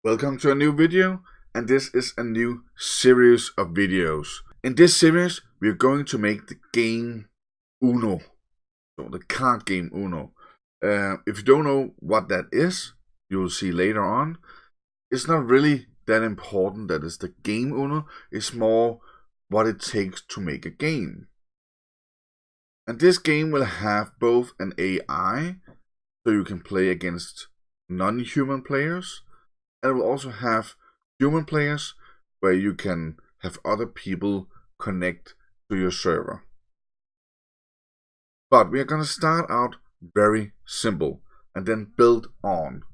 Welcome to a new video, and this is a new series of videos. In this series, we are going to make the game Uno, so the card game Uno. If you don't know what that is, you'll see later on. It's not really that important that it's the game Uno, it's more what it takes to make a game. And this game will have both an AI, so you can play against non-human players, and it will also have human players where you can have other people connect to your server. But we are going to start out very simple and then build on.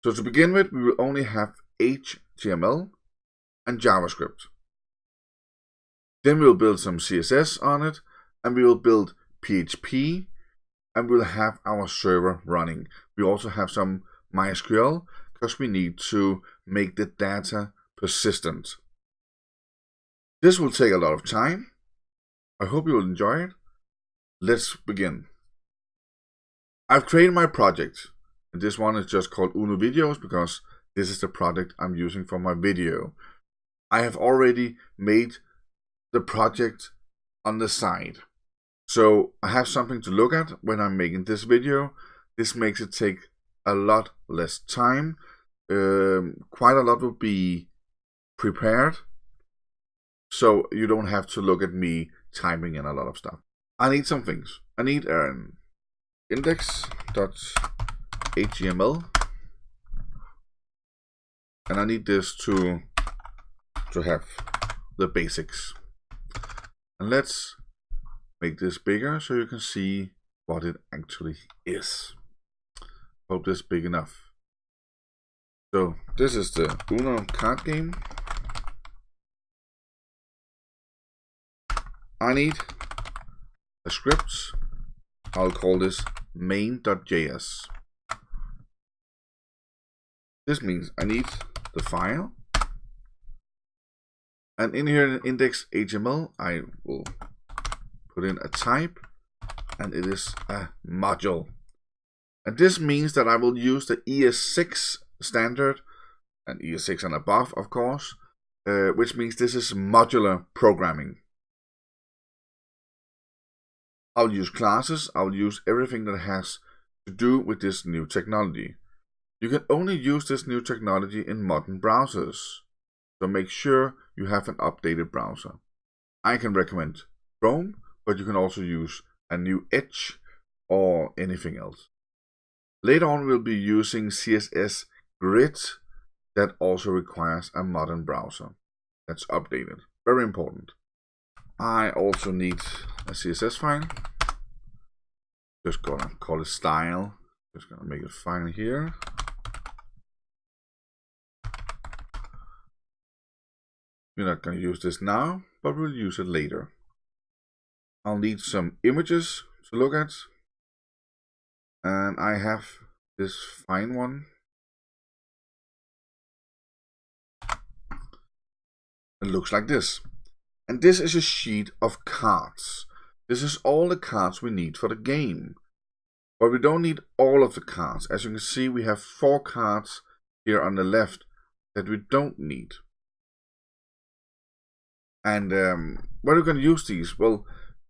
So to begin with, we will only have HTML and JavaScript. Then we will build some CSS on it, and we will build PHP, and we'll have our server running. We also have some MySQL because we need to make the data persistent. This will take a lot of time. I hope you will enjoy it. Let's begin. I've created my project. And this one is just called Uno Videos because this is the project I'm using for my video. I have already made the project on the side. So I have something to look at when I'm making this video. This makes it take a lot less time. Quite a lot will be prepared, so you don't have to look at me typing in a lot of stuff. I need some things. I need an index.html, and I need this to have the basics. And let's make this bigger so you can see what it actually is. Hope this is big enough. So this is the Uno card game. I need a script. I'll call this main.js. This means I need the file. And in here in index.html, I will put in a type, and it is a module. And this means that I will use the ES6 standard, and ES6 and above, of course, which means this is modular programming. I'll use classes, I'll use everything that has to do with this new technology. You can only use this new technology in modern browsers, so make sure you have an updated browser. I can recommend Chrome, but you can also use a new Edge or anything else. Later on, we'll be using CSS Grid that also requires a modern browser that's updated. Very important. I also need a CSS file. Just gonna call it style. Just gonna make it file here. We're not gonna use this now, but we'll use it later. I'll need some images to look at. And I have this fine one. It looks like this. And this is a sheet of cards. This is all the cards we need for the game. But we don't need all of the cards. As you can see, we have 4 cards here on the left that we don't need. And what are we going to use these? Well,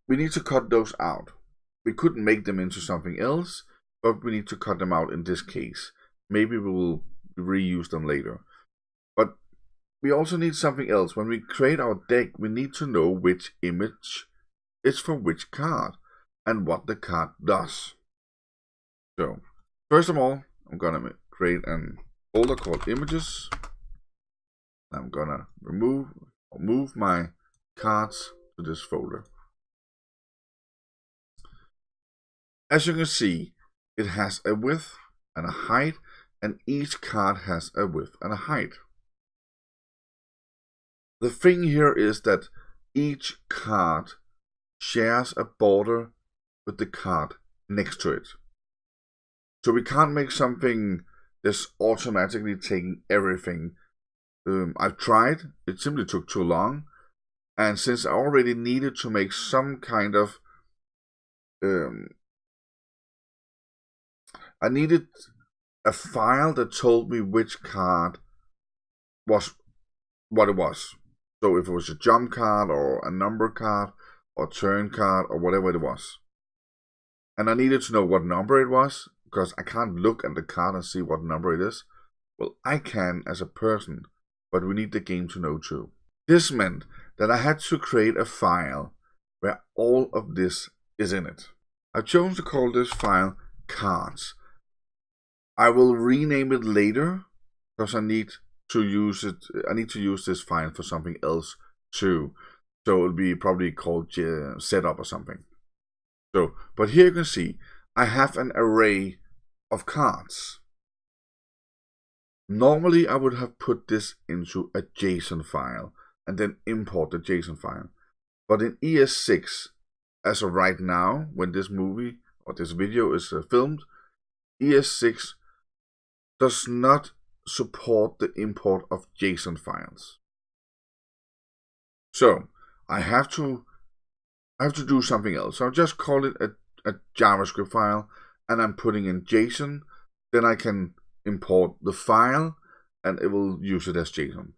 we need to cut those out. We couldn't make them into something else, but we need to cut them out in this case. Maybe we will reuse them later. But we also need something else. When we create our deck, we need to know which image is for which card and what the card does. So, first of all, I'm going to create a folder called images. I'm going to move my cards to this folder. As you can see, it has a width and a height, and each card has a width and a height. The thing here is that each card shares a border with the card next to it. So we can't make something that's automatically taking everything. I've tried, it simply took too long. And since I already needed to make some kind of I needed a file that told me which card was what it was. So if it was a jump card or a number card or turn card or whatever it was. And I needed to know what number it was, because I can't look at the card and see what number it is. Well, I can as a person, but we need the game to know too. This meant that I had to create a file where all of this is in it. I chose to call this file cards. I will rename it later because I need to use it. I need to use this file for something else too. So it'll be probably called setup or something. So, but here you can see I have an array of cards. Normally I would have put this into a JSON file and then import the JSON file. But in ES6, as of right now, when this movie or this video is filmed, ES6 does not support the import of JSON files. So I have to do something else. I'll just call it a JavaScript file, and I'm putting in JSON. Then I can import the file and it will use it as JSON.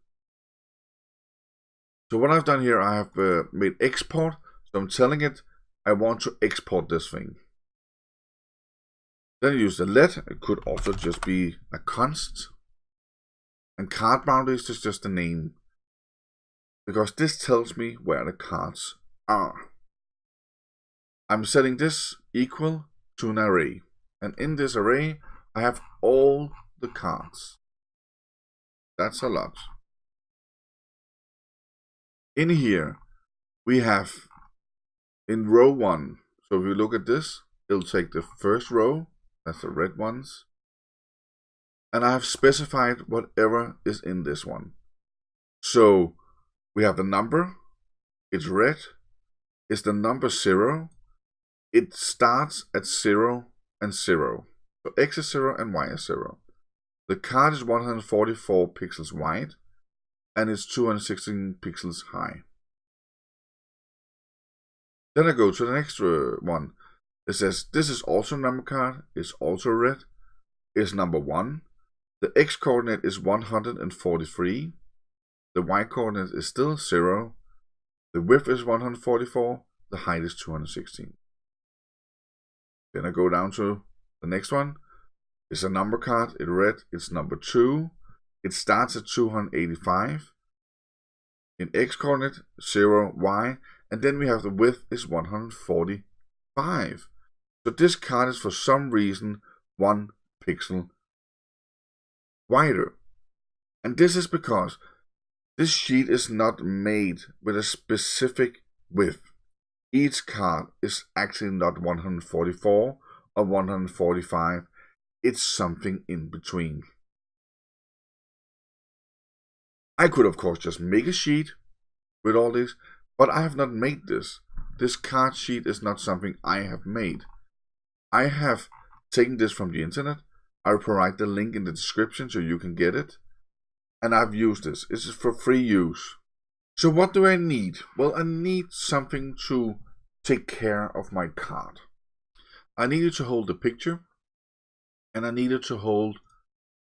So what I've done here, I have made export. So I'm telling it I want to export this thing. Then I use the let. It could also just be a const. And card boundaries is just a name, because this tells me where the cards are. I'm setting this equal to an array. And in this array, I have all the cards. That's a lot. In here, we have in row 1. So if you look at this, it'll take the first row. That's the red ones. And I have specified whatever is in this one. So we have the number. It's red. It's the number 0. It starts at 0 and 0. So X is 0 and Y is 0. The card is 144 pixels wide and it's 216 pixels high. Then I go to the next one. It says this is also a number card. It's also red. It's number 1. The X coordinate is 143. The Y coordinate is still 0. The width is 144. The height is 216. Then I go down to the next one. It's a number card. It's red. It's number 2. It starts at 285. In X coordinate, 0, Y. And then we have the width is 145. So this card is for some reason 1 pixel wider. And this is because this sheet is not made with a specific width. Each card is actually not 144 or 145. It's something in between. I could of course just make a sheet with all this, but I have not made this. This card sheet is not something I have made. I have taken this from the internet. I'll provide the link in the description so you can get it. And I've used this. This is for free use. So what do I need? Well, I need something to take care of my card. I needed to hold the picture, and I needed to hold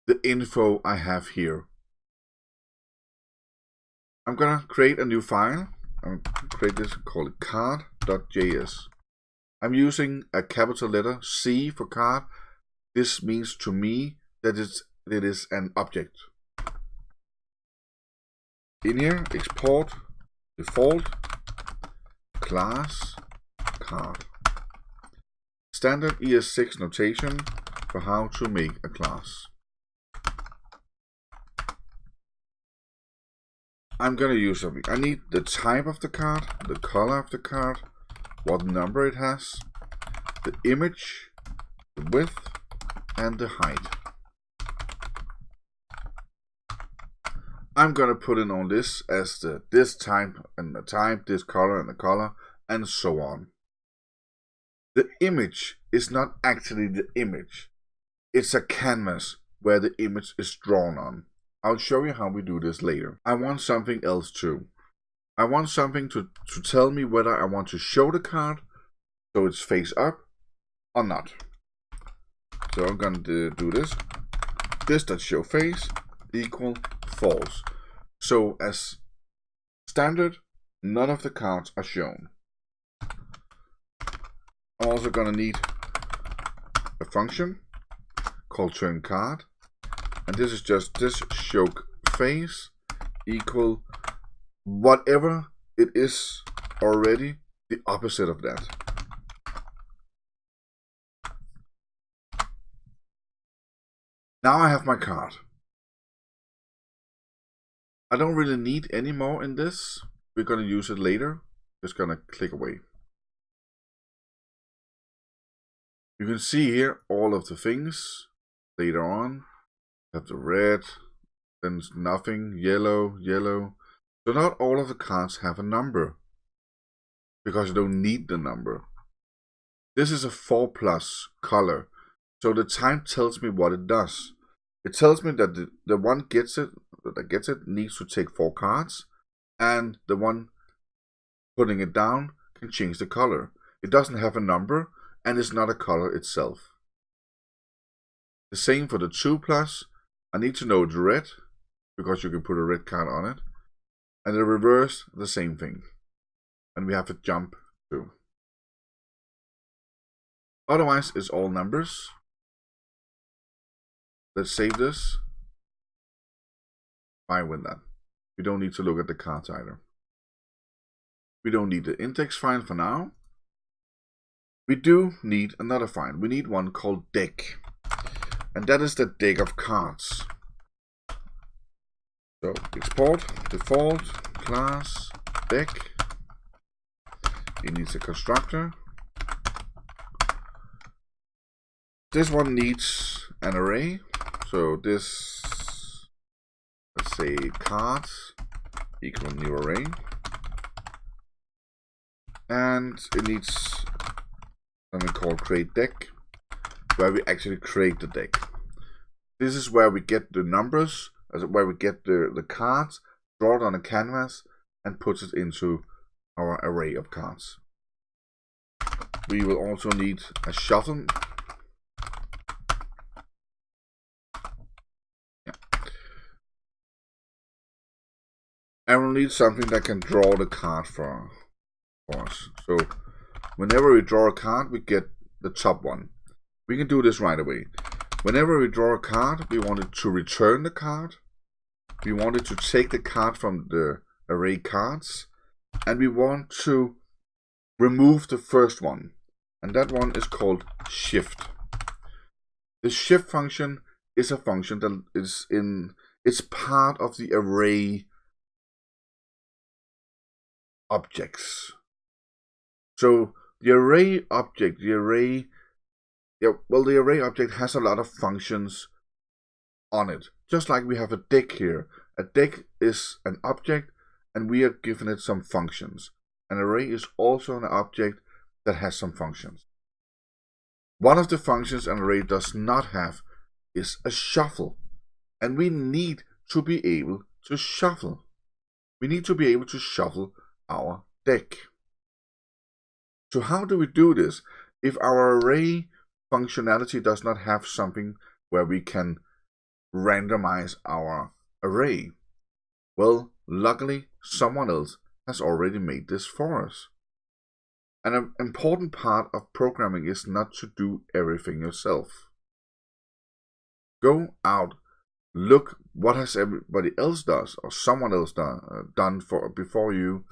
the info I have here. I'm gonna create a new file. I'm gonna create this, call it card.js. I'm using a capital letter C for card. This means to me that it is an object. In here, export default class card. Standard ES6 notation for how to make a class. I'm gonna use something. I need the type of the card, the color of the card, what number it has, the image, the width, and the height. I'm gonna put in on this as this type and the type, this color and the color, and so on. The image is not actually the image. It's a canvas where the image is drawn on. I'll show you how we do this later. I want something else too. I want something to tell me whether I want to show the card so it's face up or not. So I'm going to do this. this.showFace equal false. So as standard, none of the cards are shown. I'm also going to need a function called turnCard, and this is just this showFace equal whatever it is already, the opposite of that. Now I have my card. I don't really need any more in this. We're going to use it later. Just going to click away. You can see here all of the things later on. Have the red, then nothing, yellow, yellow. So not all of the cards have a number because you don't need the number. This is a 4+ color. So the time tells me what it does. It tells me that the one that gets it needs to take 4 cards, and the one putting it down can change the color. It doesn't have a number, and it's not a color itself. The same for the 2+. I need to know it's red, because you can put a red card on it. And the reverse, the same thing. And we have to jump too. Otherwise, it's all numbers. Let's save this. Fine with that. We don't need to look at the cards either. We don't need the index file for now. We do need another file. We need one called deck. And that is the deck of cards. So export default class deck. It needs a constructor. This one needs an array. So this, let's say cards equal new array. And it needs something called create deck, where we actually create the deck. This is where we get the numbers, where we get the cards, draw it on a canvas, and put it into our array of cards. We will also need a shuffle. And we'll need something that can draw the card for us. So whenever we draw a card, we get the top one. We can do this right away. Whenever we draw a card, we want it to return the card. We want it to take the card from the array cards. And we want to remove the first one. And that one is called shift. The shift function is a function that is it's part of the array objects. So the array object, the array object has a lot of functions on it. Just like we have a deck here. A deck is an object and we are given it some functions. An array is also an object that has some functions. One of the functions an array does not have is a shuffle. And we need to be able to shuffle. We need to be able to shuffle our deck. So how do we do this? If our array functionality does not have something where we can randomize our array, well, luckily someone else has already made this for us. An important part of programming is not to do everything yourself. Go out, look what has everybody else does or someone else done before you,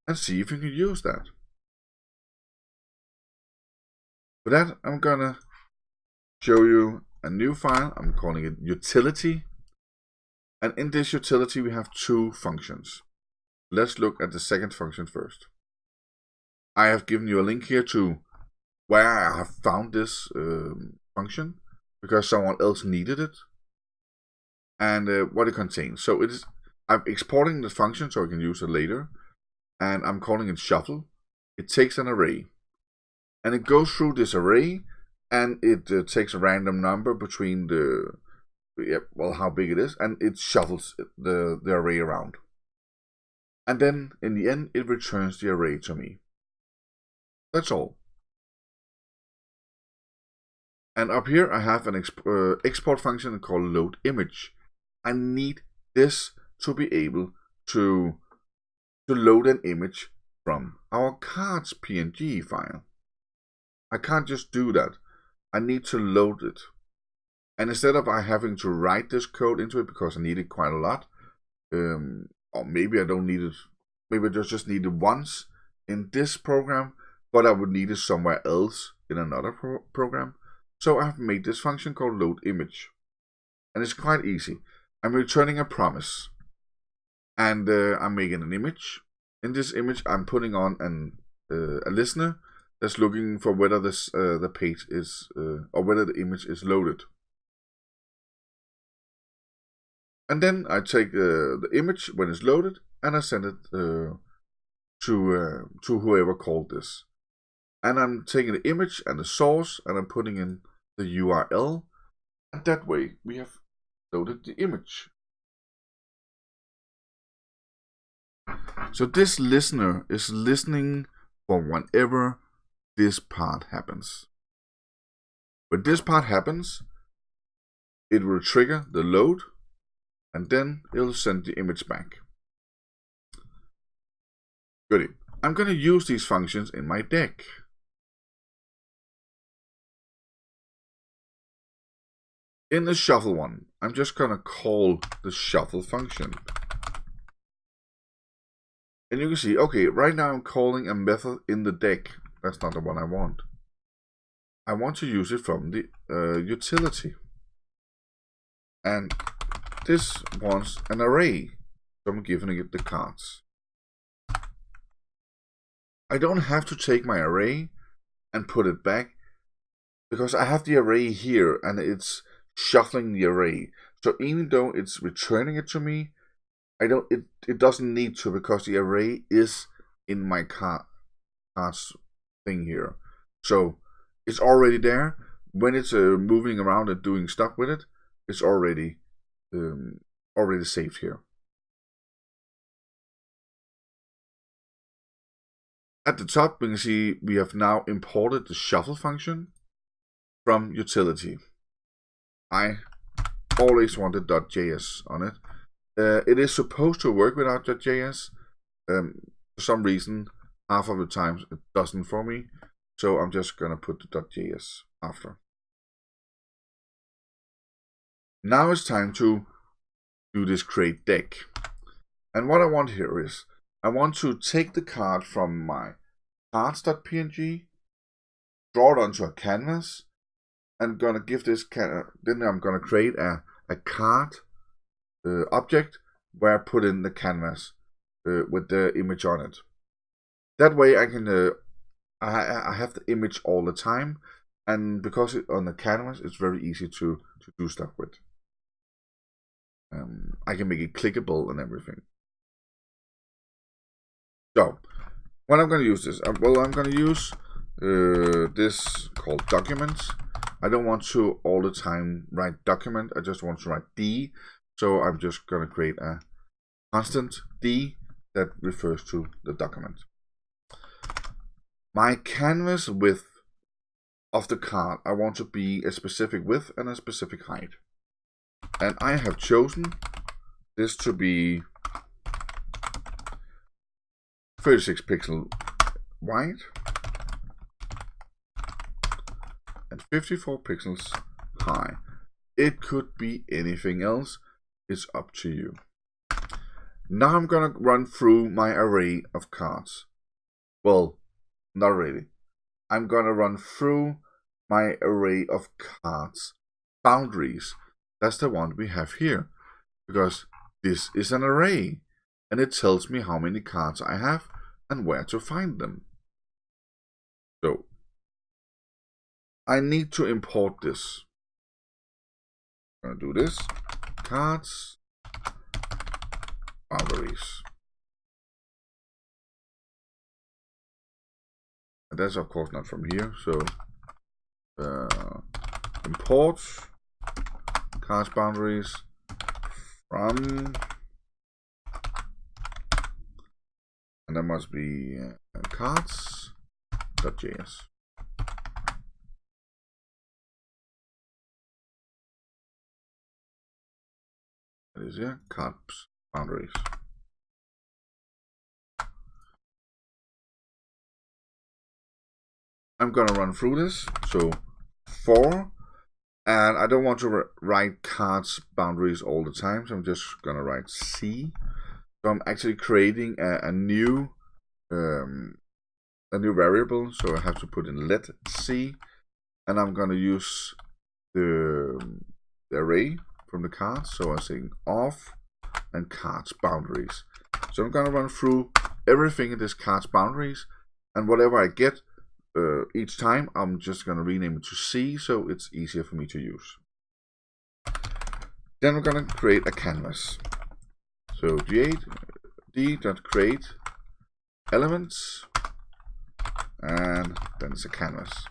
and see if you can use that. For that, I'm gonna show you a new file. I'm calling it utility. And in this utility, we have 2 functions. Let's look at the second function first. I have given you a link here to where I have found this function because someone else needed it and what it contains. So I'm exporting the function so I can use it later, and I'm calling it shuffle. It takes an array and it goes through this array and it takes a random number between how big it is, and it shuffles the array around. And then in the end, it returns the array to me. That's all. And up here I have an export function called load image. I need this to be able to load an image from our cards PNG file. I can't just do that. I need to load it. And instead of I having to write this code into it because I need it quite a lot, or maybe I don't need it, maybe I just need it once in this program, but I would need it somewhere else in another program. So I've made this function called load image. And it's quite easy. I'm returning a promise. And I'm making an image. In this image, I'm putting on a listener that's looking for whether this the page is or whether the image is loaded. And then I take the image when it's loaded and I send it to whoever called this. And I'm taking the image and the source and I'm putting in the URL, and that way we have loaded the image. So this listener is listening for whenever this part happens. When this part happens, it will trigger the load, and then it'll send the image back. Goody. I'm going to use these functions in my deck. In the shuffle one, I'm just going to call the shuffle function. And you can see, okay, right now I'm calling a method in the deck. That's not the one I want. I want to use it from the utility. And this wants an array. So I'm giving it the cards. I don't have to take my array and put it back because I have the array here and it's shuffling the array. So even though it's returning it to me, it doesn't need to because the array is in my cards thing here. So it's already there. When it's moving around and doing stuff with it, it's already saved here. At the top, we can see we have now imported the shuffle function from utility. I always wanted .js on it. It is supposed to work without .js. For some reason, half of the times it doesn't for me. So I'm just going to put the .js after. Now it's time to do this create deck. And what I want here is, I want to take the card from my cards.png, draw it onto a canvas, and gonna give this then I'm gonna create a card object where I put in the canvas with the image on it. That way I can I have the image all the time, and because it's on the canvas, it's very easy to do stuff with. I can make it clickable and everything. So, when I'm going to use this, well, I'm going to use this called documents. I don't want to all the time write document. I just want to write D. So I'm just going to create a constant D that refers to the document. My canvas width of the card, I want to be a specific width and a specific height. And I have chosen this to be 36 pixel wide and 54 pixels high. It could be anything else. It's up to you. Now I'm gonna run through my array of cards. Well, not really. I'm gonna run through my array of cards boundaries. That's the one we have here, because this is an array and it tells me how many cards I have and where to find them. So I need to import this. I'm gonna do this. Cards boundaries. And that's of course not from here. So import cards boundaries from, and that must be cards.js. That is here, card boundaries. I'm gonna run through this. So 4, and I don't want to write cards boundaries all the time, so I'm just gonna write C. So I'm actually creating a new variable. So I have to put in let C, and I'm gonna use the array from the cards. So I'm saying off and cards boundaries. So I'm gonna run through everything in this cards boundaries, and whatever I get each time, I'm just gonna rename it to C, so it's easier for me to use. Then we're gonna create a canvas. So d.create elements, and then it's a canvas.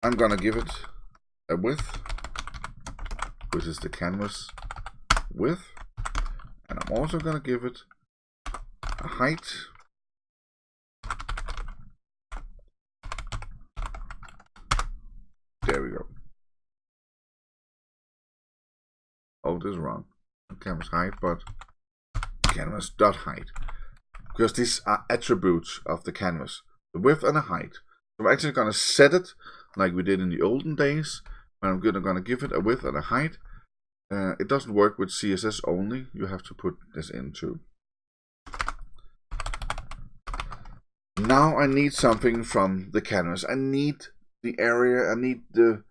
I'm gonna give it a width, which is the canvas width, and I'm also gonna give it a height, there we go. Oh, this is wrong. Canvas height, but canvas dot height, because these are attributes of the canvas, the width and the height. So I'm actually gonna set it like we did in the olden days, and I'm gonna give it a width and a height. It doesn't work with CSS only. You have to put this in too. Now I need something from the canvas. I need the area. I need the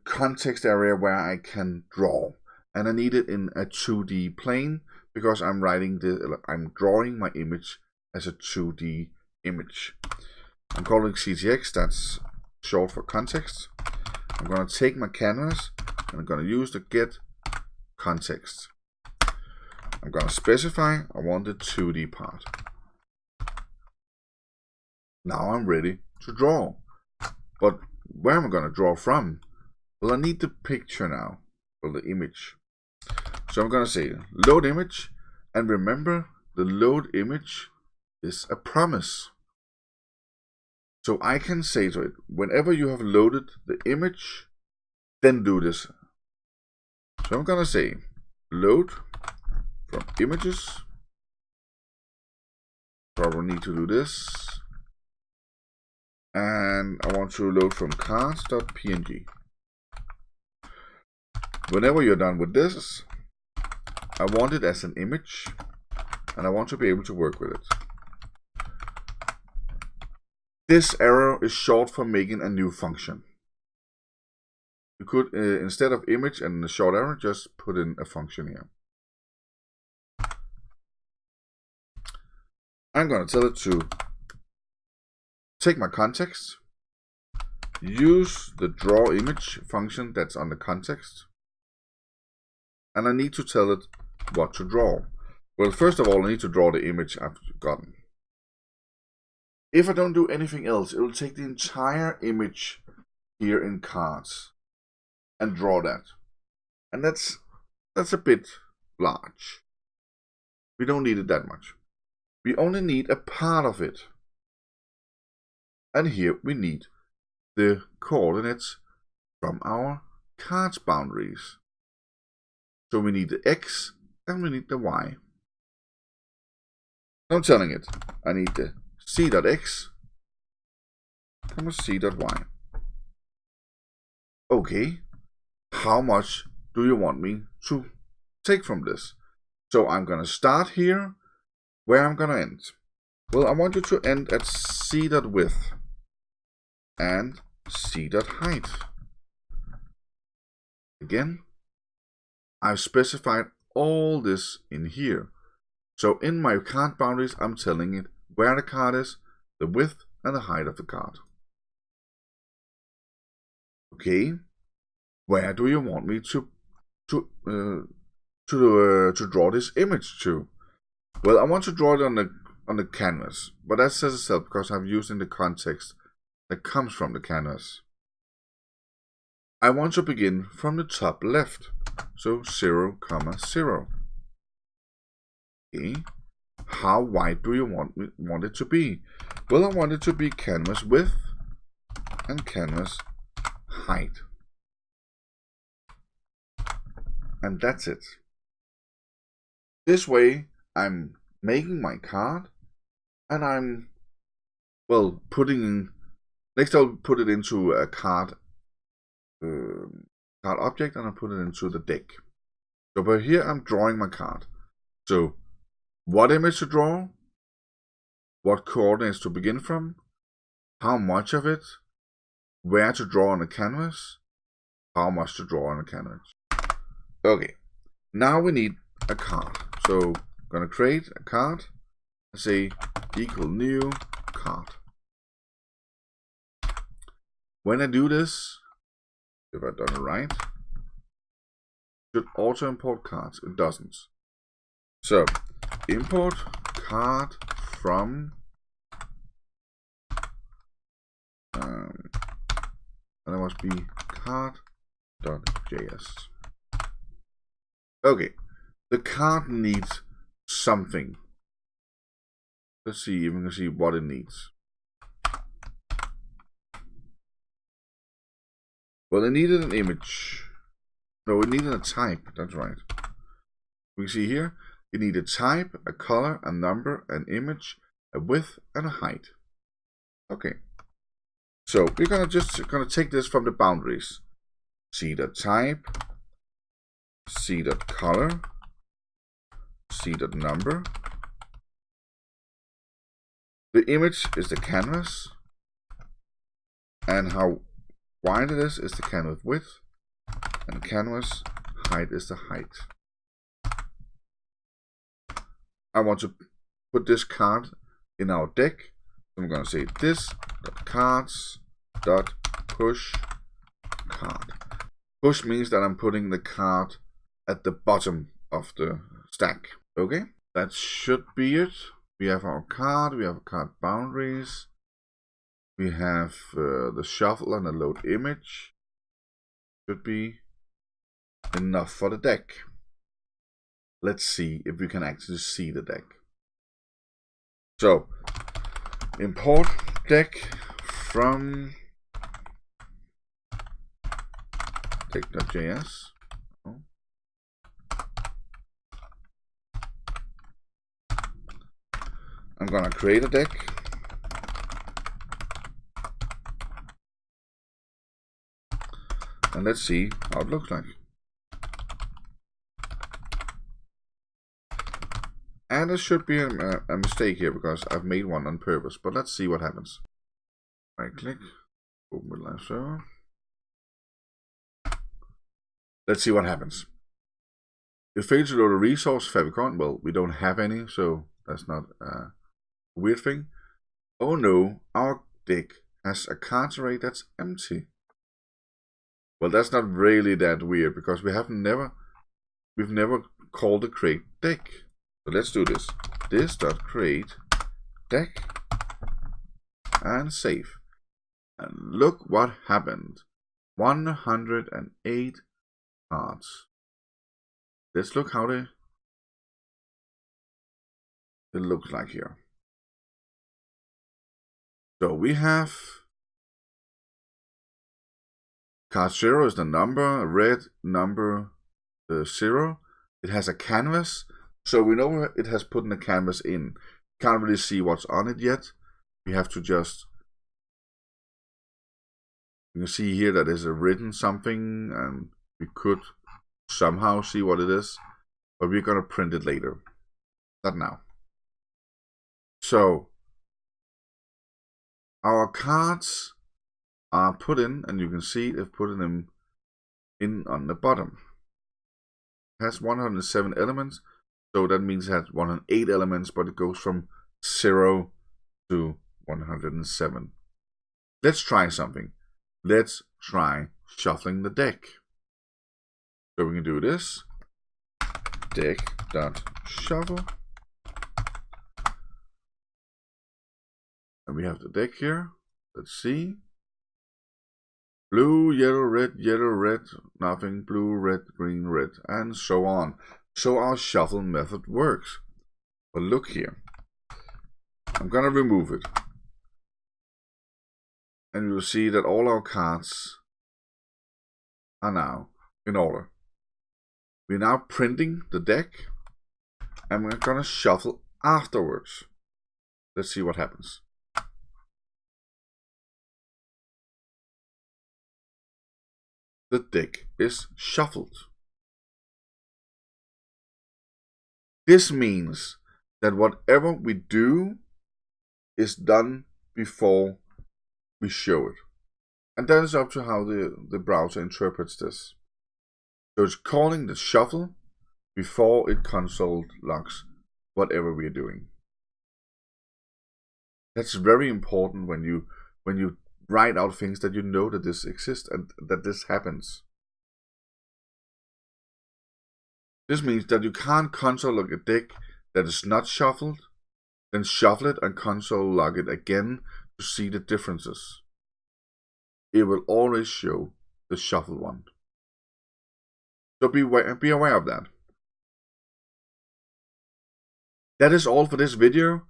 context area where I can draw, and I need it in a 2D plane because I'm drawing my image as a 2D image. I'm calling CTX. That's short for context. I'm gonna take my canvas and I'm gonna use the get context. I'm gonna specify I want the 2D part. Now I'm ready to draw. But where am I gonna draw from? Well, I need the picture now, or the image. So I'm gonna say load image, and remember the load image is a promise. So I can say to it, whenever you have loaded the image, then do this. So I'm gonna say load from images. Probably need to do this. And I want to load from cards.png. Whenever you're done with this, I want it as an image, and I want to be able to work with it. This arrow is short for making a new function. You could, instead of image and the short arrow, just put in a function here. I'm going to tell it to take my context, use the draw image function that's on the context, and I need to tell it what to draw. Well, first of all, I need to draw the image I've gotten. If I don't do anything else, it will take the entire image here in cards and draw that. And that's a bit large. We don't need it that much. We only need a part of it. And here we need the coordinates from our cards boundaries. So we need the X and we need the Y. I'm telling it, I need the C.X, C.Y. Okay, how much do you want me to take from this? So I'm going to start here. Where I'm going to end? Well, I want you to end at C.width and C.height. Again, I've specified all this in here. So in my card boundaries, I'm telling it where the card is, the width and the height of the card. Okay, where do you want me to draw this image to? Well, I want to draw it on the canvas, but that says itself because I've used in the context that comes from the canvas. I want to begin from the top left, so 0, 0. Okay. How wide do you want it to be? Well, I want it to be canvas width and canvas height. And that's it. This way, I'm making my card, and I'm, well, putting in, next I'll put it into a card object, and I'll put it into the deck. So but here I'm drawing my card. So what image to draw, what coordinates to begin from, how much of it, where to draw on the canvas, how much to draw on the canvas. Okay, now we need a card. So I'm gonna create a card and say equal new card. When I do this, if I've done it right, it should auto import cards. It doesn't. So import card from and it must be card.js. Okay, the card needs something. Let's see if we can see what it needs. Well, it needed an image. No, it needed a type. That's right. We can see here, it needed a type, a color, a number, an image, a width, and a height. Okay. So we're gonna take this from the boundaries. C.type, C.color, C.number. The image is the canvas, and how wide it is the canvas width, and the canvas height is the height. I want to put this card in our deck. I'm going to say this.cards.push card. Push means that I'm putting the card at the bottom of the stack. Okay, that should be it. We have our card, we have card boundaries, we have the shuffle and the load image. Should be enough for the deck. Let's see if we can actually see the deck. So import deck from deck.js. I'm gonna create a deck. And let's see how it looks like. And there should be a mistake here because I've made one on purpose, but let's see what happens. Right click, open with live server. Let's see what happens. It failed to load a resource favicon. Well, we don't have any, so that's not a weird thing. Oh no, our deck has a card array that's empty. Well, that's not really that weird because we've never called a create deck. So let's do this. This.create deck and save. And look what happened. 108 cards. Let's look how it looks like here. So we have card 0 is the number, red number 0. It has a canvas. So we know it has put in a canvas in. Can't really see what's on it yet. We have to just, you can see here that there's written something and we could somehow see what it is, but we're going to print it later. Not now. So our cards are put in, and you can see they've put them in on the bottom. It has 107 elements. So that means it has 108 elements, but it goes from 0 to 107. Let's try something. Let's try shuffling the deck. So we can do this. Deck.shuffle. And we have the deck here. Let's see. Blue, yellow, red, nothing, blue, red, green, red, and so on. So our shuffle method works. But look here. I'm gonna remove it. And you'll see that all our cards are now in order. We're now printing the deck, and we're gonna shuffle afterwards. Let's see what happens. The deck is shuffled. This means that whatever we do is done before we show it. And that is up to how the browser interprets this. So it's calling the shuffle before it console logs whatever we're doing. That's very important when you write out things, that you know that this exists and that this happens. This means that you can't console log a deck that is not shuffled, then shuffle it and console log it again to see the differences. It will always show the shuffled one. So be aware of that. That is all for this video.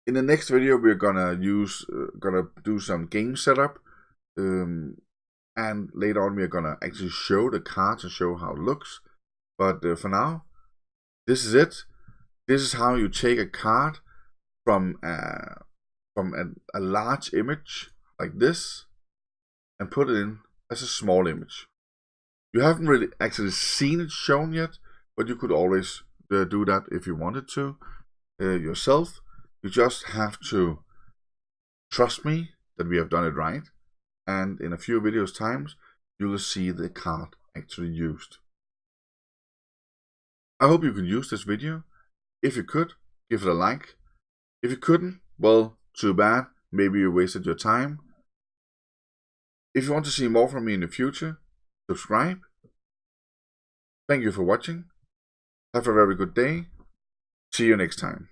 In the next video, we're gonna do some game setup, and later on we're gonna actually show the cards and show how it looks. But for now, this is it. This is how you take a card from a large image like this and put it in as a small image. You haven't really actually seen it shown yet, but you could always do that if you wanted to yourself. You just have to trust me that we have done it right, and in a few videos times you will see the card actually used. I hope you could use this video. If you could, give it a like. If you couldn't, well, too bad. Maybe you wasted your time. If you want to see more from me in the future, subscribe. Thank you for watching. Have a very good day. See you next time.